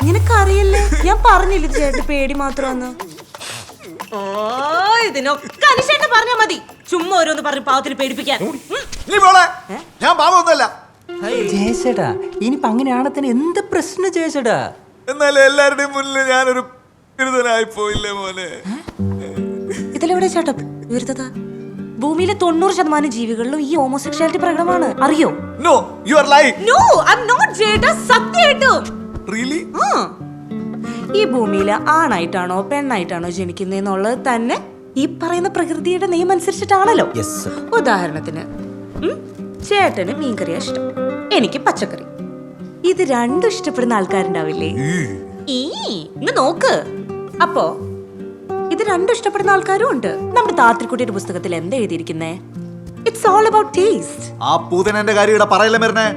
നിനക്കറിയില്ലേ, ഞാൻ പറഞ്ഞില്ല ചേട്ടൻ പേടി മാത്രമാന്ന്. ഇതിനൊക്കെ അനുശേഷം പറഞ്ഞാ മതി. ചുമ്മാ ഓരോന്ന് പറഞ്ഞ് പാവത്തിന് പേടിപ്പിക്കാൻ. ഞാൻ പാവമൊന്നുമല്ല. ജയച്ചേട്ടാ, ഇനിയിപ്പോ അങ്ങനെയാണെ തന്നെ എന്ത് പ്രശ്നം ജയച്ചേട്ടാ? എന്നാലും എല്ലാവരുടെയും മുന്നിൽ ഞാനൊരു ബിരുദനായി പോയില്ലേ മോനെ. ഇതിലെവിടെ ചേട്ടാ വിരുദ്ധത? ഭൂമിയിലെ 90% ജീവികളിലും ഈ ഹോമോസെക്ഷുവാലിറ്റി പ്രകടമാണ്, അറിയോ? No, you are lying. No, I'm not ചേട്ടാ, സത്യമായിട്ടും. Really? ഈ ഭൂമിയിൽ ആണായിട്ടാണോ പെണ്ണായിട്ടാണോ ജനിക്കുന്നതെന്നുള്ളത് തന്നെ ഈ പറയുന്ന പ്രകൃതിയുടെ നിയമം അനുസരിച്ചിട്ടാണല്ലോ. ഉദാഹരണത്തിന് ചേട്ടന് മീൻകറിയാ ഇഷ്ടം, എനിക്ക് പച്ചക്കറി. ഇത് രണ്ടും ഇഷ്ടപ്പെടുന്ന ആൾക്കാരുണ്ടാവില്ലേ? ഇങ്ങ് നോക്ക്. അപ്പോ ഇത് രണ്ടും ഇഷ്ടപ്പെടുന്ന ആൾക്കാരും ഉണ്ട്. നമ്മുടെ താത്രിക്കുട്ടിയുടെ പുസ്തകത്തിൽ എന്താ എഴുതിയിരിക്കുന്നേ? It's all about taste. ആ പൂതനന്റെ കാര്യം ഇവിടെ പറയല്ലേ മരുന്നേ.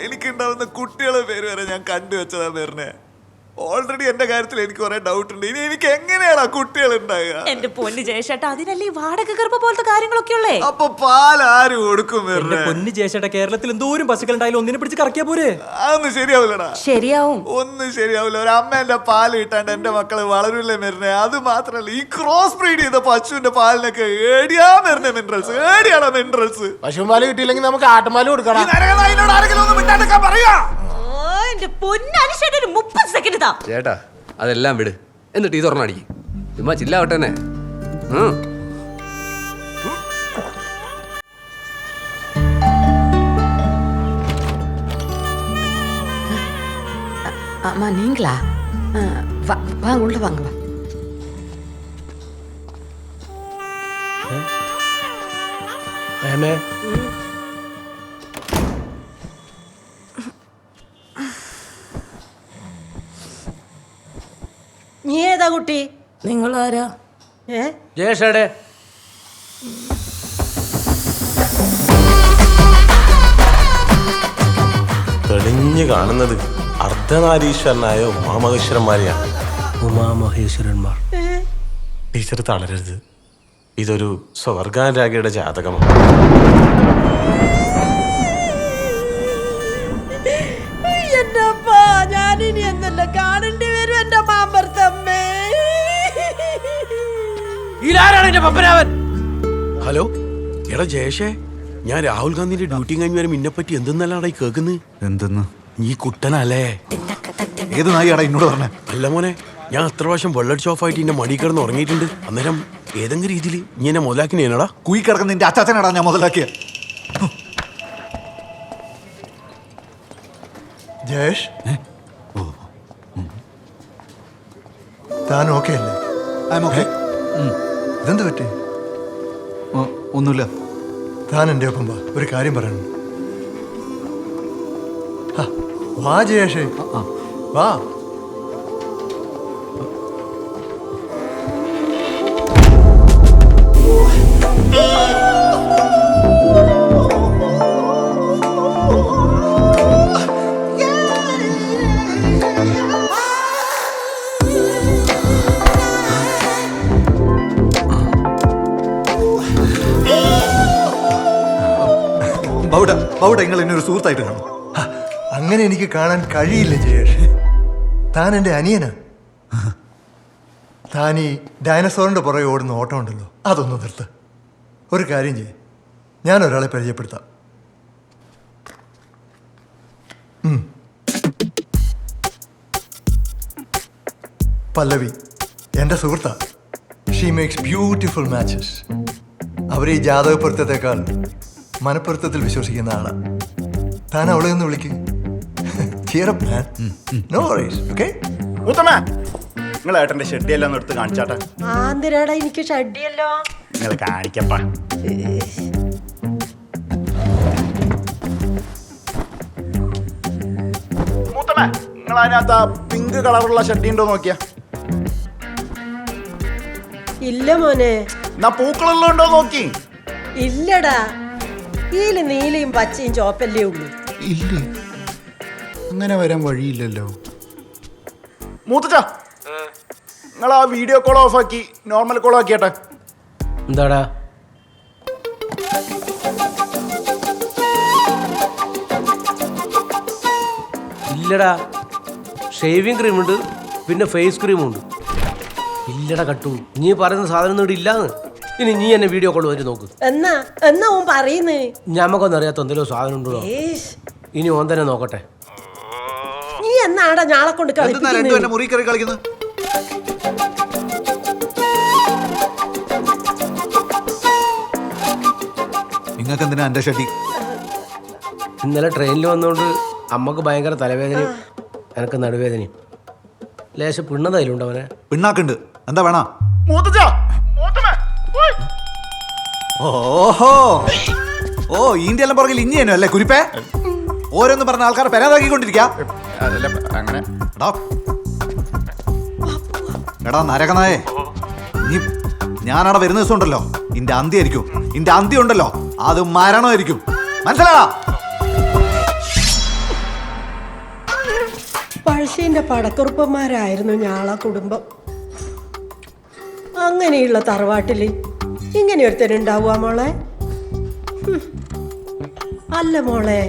എനിക്കുണ്ടാവുന്ന കുട്ടികളെ പേര് വരെ ഞാൻ കണ്ടുവച്ചതാ മരുന്നേ. ഓൾറെഡി എന്റെ കാര്യത്തിൽ എനിക്ക് കുറെ ഡൗട്ട് ഉണ്ട്. ഇനി എനിക്ക് എങ്ങനെയാണ് കുട്ടികൾ ഉണ്ടാകുക? എന്റെ പൊന്നു ജയശേട്ടാ, അതിനല്ലേ വാടക ഗർഭ പോലത്തെ കാര്യങ്ങളൊക്കെ ഉള്ളേ. അപ്പൊ പാൽ ആര് കൊടുക്കും? പൊന്നു ജയശേട്ടാ, കേരളത്തിൽ എന്തോരം പശുക്കളുണ്ടായാലും ഒന്നിനെ പിടിച്ച് കറക്കിയാ പോരെ? അതൊന്നും ശരിയാവില്ലടാ. ശരിയാവും. ഒന്നും ശരിയാവില്ല. ഒരു അമ്മേന്റെ പാല് കിട്ടാണ്ട് എന്റെ മക്കള് വളരൂല്ലേ മരുന്നേ. അത് മാത്രല്ല, ഈ ക്രോസ് ബ്രീഡ് ചെയ്ത പശുവിന്റെ പാലിനൊക്കെ ഏടിയാ മരുന്നേ മിനറൽസ്. ഏടിയാണോ മിനറൽസ്? പശുപാല് കിട്ടിയില്ലെങ്കിൽ നമുക്ക് ആട്ടുപാല് കൊടുക്കണം. ചേട്ടാ അതെല്ലാം വിട്, എന്നിട്ട് ഈ തുറന്നടിക്കും. ചുമ്മാ ചില്ലാവട്ടെ തന്നെ. அம்மா நீங்களா? வாங்க உள்ள வாங்க. നീ ഏതാ കുട്ടി? നിങ്ങളാരാ? ജയശേടെ തെളിഞ്ഞു കാണുന്നത് അർദ്ധനാരീശ്വരനായ ഉമാമഹേശ്വരന്മാരെയാണ്. ഉമാമഹേശ്വരന്മാർ. ടീച്ചർ തളരരുത്. ഇതൊരു സ്വർഗാനുരാഗിയുടെ ജാതകമാണ്. ഞാനിനി എന്നല്ല കാണേണ്ടി വരും എന്റെ മാമ്പർത്തമ്മേ. ഹലോ എടാ ജയേഷേ, ഞാൻ രാഹുൽ ഗാന്ധിന്റെ ഡ്യൂട്ടി കഴിഞ്ഞ് വരെ മിന്നെപ്പറ്റി എന്തെന്നല്ലാടാ ഈ കേൾക്കുന്നത്? എന്തെന്ന്? നീ കുട്ടനല്ലേ? ഏത് നായിയാടാ എന്നോട് പറഞ്ഞേ? അല്ല മോനെ, ഞാൻ അത്ര പ്രാവശ്യം വെള്ളടിച്ച് ഓഫായിട്ട് എന്റെ മടി കിടന്ന് ഉറങ്ങിയിട്ടുണ്ട്. അന്നേരം ഏതെങ്കിലും രീതിയിൽ നീ എന്നെ മുതലാക്കിനേടാ? കുയി കിടക്കുന്ന നിന്റെ അച്ചാച്ചനാടാ ഞാൻ മുതലാക്കിയ. ജയേഷ്, താൻ ഓക്കെ അല്ലേ? ഇതെന്ത് പറ്റി? ഒന്നുമില്ല. താൻ എൻ്റെ ഒപ്പം വാ, ഒരു കാര്യം പറയണം. വാ ജയേഷേ, വാ. നിങ്ങൾ എന്നെ ഒരു സുഹൃത്തായിട്ട് കാണും. അങ്ങനെ എനിക്ക് കാണാൻ കഴിയില്ല ജയേഷ്. താൻ എൻ്റെ അനിയനാ. താൻ ഈ ഡൈനസോറിന്റെ പുറകെ ഓടുന്ന ഓട്ടം ഉണ്ടല്ലോ, അതൊന്ന് നിർത്ത്. ഒരു കാര്യം ചെയ്യ്, ഞാൻ ഒരാളെ പരിചയപ്പെടുത്താം. പല്ലവി എൻ്റെ സുഹൃത്താ. She makes beautiful matches. അവർ ഈ ജാതകപ്പൊരുത്തത്തേക്കാൾ മനപ്പൊരുത്തത്തിൽ വിശ്വസിക്കുന്ന ആളാ. താൻ അവളെ ഒന്ന് വിളിക്ക്. നിങ്ങൾ ഏട്ടന്റെ ഷെഡിയെല്ലാം എടുത്ത് കാണിച്ചാട്ടെ. ആന്തിരാടാ എനിക്ക് ഷഡിയല്ലോ. നിങ്ങൾ കാണിക്കപ്പാ. മൂത്തമ്മ, നിങ്ങൾ അതിനകത്ത് പിങ്ക് കളറുള്ള ഷഡ്ഡി ഉണ്ടോ നോക്കിയാ? ഇല്ല മോനെ. എന്നാ പൂക്കളുള്ളതുണ്ടോ നോക്കി? ഇല്ലടാ, ഈല് നീലയും പച്ചയും ചോപ്പല്ലേ ഉള്ളൂ. ഇല്ലേ, അങ്ങനെ വരാൻ വഴിയില്ലല്ലോ. മൂത്തച്ച, നിങ്ങൾ ആ വീഡിയോ കോൾ ഓഫ് ആക്കി നോർമൽ കോൾ ആക്കിയാട്ടെ. എന്താടാ? ഇല്ലടാ, ഷേവിങ് ക്രീമുണ്ട്, പിന്നെ ഫേസ് ക്രീമുണ്ട്. ഇല്ലടാ കട്ടു, നീ പറയുന്ന സാധനം ഒന്നും ഇവിടെ ഇല്ലാന്ന്. ഇനി നീ എന്നെ വീഡിയോ കോൾ വരെ നോക്ക്. എന്നാ ഓൻ പറയുന്നേ? ഞമ്മക്കൊന്നും അറിയാത്ത എന്തെങ്കിലും സാധനം ഉണ്ടോ? ഇനി ഓൻ തന്നെ നോക്കട്ടെ. നീ എന്നാടാ ഞാളെ കൊണ്ട് കളിപ്പിക്കുന്നത്? മുറി കയറി കളിക്കുന്നത് നിങ്ങൾക്ക് എന്തിനാ എന്റെ ഷെട്ടി? ഇന്നലെ ട്രെയിനിൽ വന്നുകൊണ്ട് അമ്മക്ക് ഭയങ്കര തലവേദനയും എനിക്ക് നടുവേദനയും. ലേശം പിണ്ണതായാലുണ്ട് അവനെ. പിണ്ണാക്കുണ്ട്, എന്താ വേണ? ഓഹോ, ഓ ഇന്ത്യയെല്ലാം പുറകിൽ ഇഞ്ഞേനു അല്ലേ കുരിപ്പേ? ഓരോന്ന് പറഞ്ഞ ആൾക്കാരെ പെരാതാക്കിക്കൊണ്ടിരിക്കാ. എടാ നരകനായേ, നീ ഞാനവിടെ വരുന്ന ദിവസം ഉണ്ടല്ലോ, ഇന്റെ അന്ത്യ ആയിരിക്കും. ഇന്റെ അന്ത്യ ഉണ്ടല്ലോ, അത് മരണമായിരിക്കും. മനസ്സിലാ? പഴശ്ശിന്റെ പടക്കുറുപ്പന്മാരായിരുന്നു ഞാളെ കുടുംബം. അങ്ങനെയുള്ള തറവാട്ടില് ഇങ്ങനെ ഒരുത്തനുണ്ടാവുക മോളെ? അല്ല മോളെ,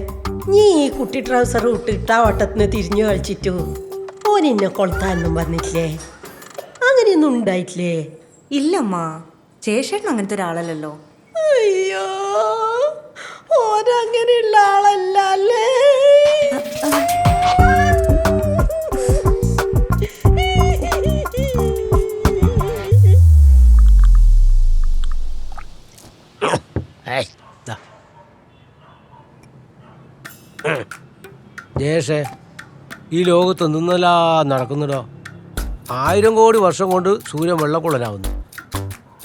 നീ ഈ കുട്ടി ട്രൗസർ ഇട്ടിട്ട് ആ വട്ടത്തിന് തിരിഞ്ഞു കളിച്ചിട്ടു ഓനിന്നെ കൊളുത്താനൊന്നും വന്നിട്ടില്ലേ? അങ്ങനെയൊന്നും ഉണ്ടായിട്ടില്ലേ? ഇല്ലമ്മ, ജയശേട്ടൻ അങ്ങനത്തെ ഒരാളല്ലല്ലോ. അയ്യോ, ഓരങ്ങനെയുള്ള ആളല്ല അല്ലേ? ജയേഷേ, ഈ ലോകത്ത് നിന്നല്ലാ നടക്കുന്നുടോ. 1000 കോടി വർഷം കൊണ്ട് സൂര്യൻ വെള്ളക്കുള്ളനാവുന്നു.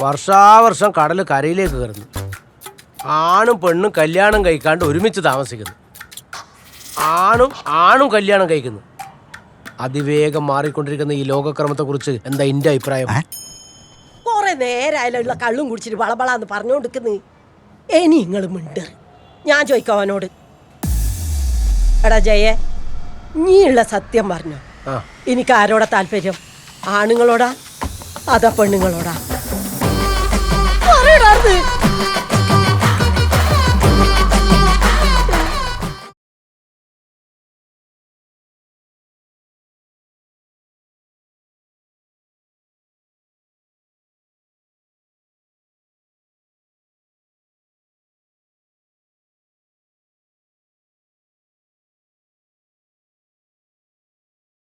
വർഷാവർഷം കടൽ കരയിലേക്ക് കയറുന്നു. ആണും പെണ്ണും കല്യാണം കഴിക്കാണ്ട് ഒരുമിച്ച് താമസിക്കുന്നു. ആണും കല്യാണം കഴിക്കുന്നു. അതിവേഗം മാറിക്കൊണ്ടിരിക്കുന്ന ഈ ലോകക്രമത്തെക്കുറിച്ച് എന്താ എൻ്റെ അഭിപ്രായം? കുറെ നേരമായാലുള്ള കള്ളും കുടിച്ചിട്ട് വളബളാന്ന് പറഞ്ഞോണ്ടിരിക്കുന്നു. ഇനി നിങ്ങൾ മിണ്ട്, ഞാൻ ചോദിക്കാം അവനോട്. എടാ ജയെ, നീയുള്ള സത്യം പറഞ്ഞു. എനിക്ക് ആരോടാ താല്പര്യം? ആണുങ്ങളോടാ അതാ പെണ്ണുങ്ങളോടാ? പറയടാ.